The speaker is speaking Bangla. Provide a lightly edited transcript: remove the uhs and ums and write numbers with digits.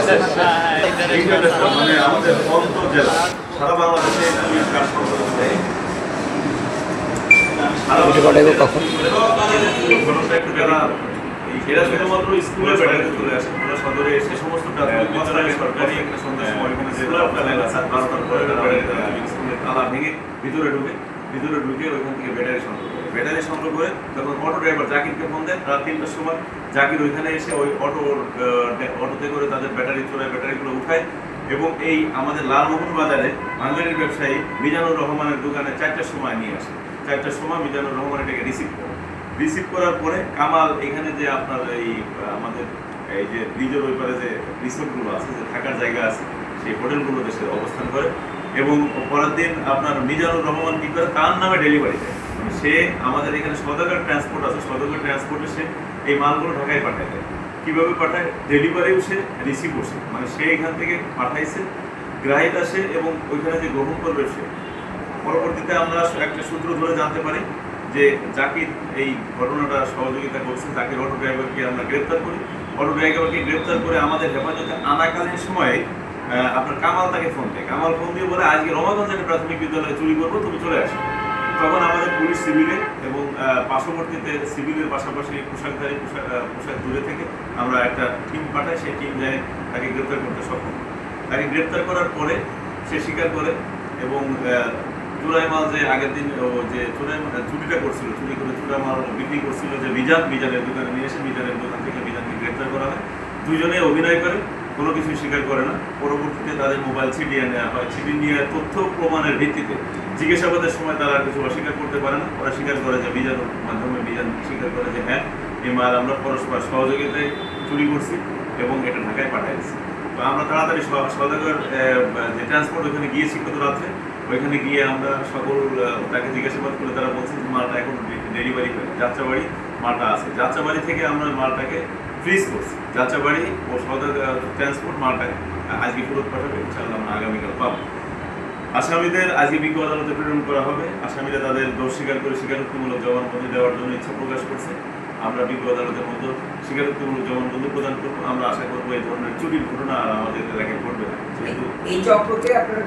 মানে আমাদের অন্ত জেলা সারা বাংলাদেশে কাজ করতে এরা শুধুমাত্র স্কুলে বেড়াতে চলে আসে সদরে এসে সমস্ত সরকারি স্কুলের তালা ভেঙে ভিতরে ঢুকে ওইখান থেকে ব্যাটারি সংগ্রহ করে তখন অটো ড্রাইভার জাকিরকে ফোন দেয় রাত ৩টার সময়। জাকির ওইখানে এসে ওই অটোতে করে তাদের ব্যাটারিগুলো উঠায় এবং এই আমাদের লালমোহন বাজারে ভাঙ্গারির ব্যবসায়ী মিজানুর রহমানের দোকানে ৪টার সময় নিয়ে আসে। ৪টার সময় মিজানুর রহমান এটাকে রিসিভ করার পরে কামাল এখানে যে আপনার এই আমাদের এই যে ব্রিজের ওই পারে যে রিসোর্টগুলো আছে, যে থাকার জায়গা আছে, সেই হোটেলগুলোতে সে অবস্থান করে এবং পরের দিন আপনার মিজানুর রহমান কি করে তার নামে ডেলিভারি দেয়। মানে সে আমাদের এখানে সদাগর ট্রান্সপোর্ট আছে, সদাগর ট্রান্সপোর্টে সে এই মালগুলো ঢাকায় পাঠায় দেয়। কীভাবে পাঠায়? ডেলিভারিও সে, রিসিভও সে, মানে সে এখান থেকে পাঠাইছে, গ্রাহক আসে এবং ওইখানে যে গ্রহণ করবে সে। পরবর্তীতে আমরা একটা সূত্র ধরে জানতে পারি যে জাকির এই ঘটনাটা সহযোগিতা করছে। জাকির অটো ড্রাইভারকে আমরা গ্রেপ্তার করি। অটো ড্রাইভারকে গ্রেপ্তার করে আমাদের হেফাজতে আনাকালীন সময়ে আপনার কামাল তাকে ফোন দেয়। কামাল ফোন দিয়ে বলে আজকে রমাগঞ্জের প্রাথমিক বিদ্যালয়ে চুরি করবো, তুমি চলে আসো। তখন আমাদের পুলিশ সিভিলে এবং পার্শ্ববর্তীতে সিভিলের পাশাপাশি পোশাক দূরে থেকে আমরা একটা টিম পাঠাই। সেই টিম যায় তাকে গ্রেপ্তার করতে সক্ষম। তাকে গ্রেপ্তার করার পরে সে স্বীকার করে এবং চুরাই মাল যে আগের দিন যে চুরিটা করছিল, চুরি করে চুরাই মাল বিক্রি করছিল যে মিজানের দোকানে নিয়ে এসে মিজানের দোকান থেকে মিজানকে গ্রেপ্তার করা হয়। দুজনে অভিনয় করে, কোনো কিছু স্বীকার করে না। পরবর্তীতে তাদের মোবাইল ছিটিয়ে নেওয়া হয়। ছিটিয়ে নিয়ে তথ্য প্রমাণের ভিত্তিতে জিজ্ঞাসাবাদের সময় তারা কিছু অস্বীকার করতে পারে না। ওরা স্বীকার করে যে মিজানের মাধ্যমে মিজান স্বীকার করে যে হ্যাঁ, এই মাল আমরা পরস্পর সহযোগিতায় চুরি করছি এবং এটা ঢাকায় পাঠাইছি। তো আমরা তাড়াতাড়ি সদাগর যে ট্রান্সপোর্ট ওইখানে গিয়েছি গত রাত্রে। ওইখানে গিয়ে আমরা সকল তাকে জিজ্ঞাসাবাদ করে তারা বলছে যে মালটা এখন ডেলিভারি করে যাত্রাবাড়ি মালটা আছে। যাত্রাবাড়ি থেকে আমরা মালটাকে ফ্রিজ করছি। যাত্রাবাড়ি ও সদাগর ট্রান্সপোর্ট মালটাকে আজকে ফেরত পাঠাবে, ইনশাআল্লাহ আমরা আগামীকাল পাবো। আসামিদের আজকে বিজ্ঞ আদালতে প্রেরণ করা হবে। আসামিরা তাদের দোষ স্বীকার করে স্বীকারোক্তিমূলক জবানবন্দি দেওয়ার জন্য ইচ্ছা প্রকাশ করছে। আমরা বিজ্ঞ আদালতের মধ্যে স্বীকারোক্তিমূলক জবানবন্দি প্রদান করবো। আমরা আশা করবো এই ধরনের চুরির ঘটনা আর আমাদের এলাকায় ঘটবে না। যেহেতু এই চক্রকে আপনারা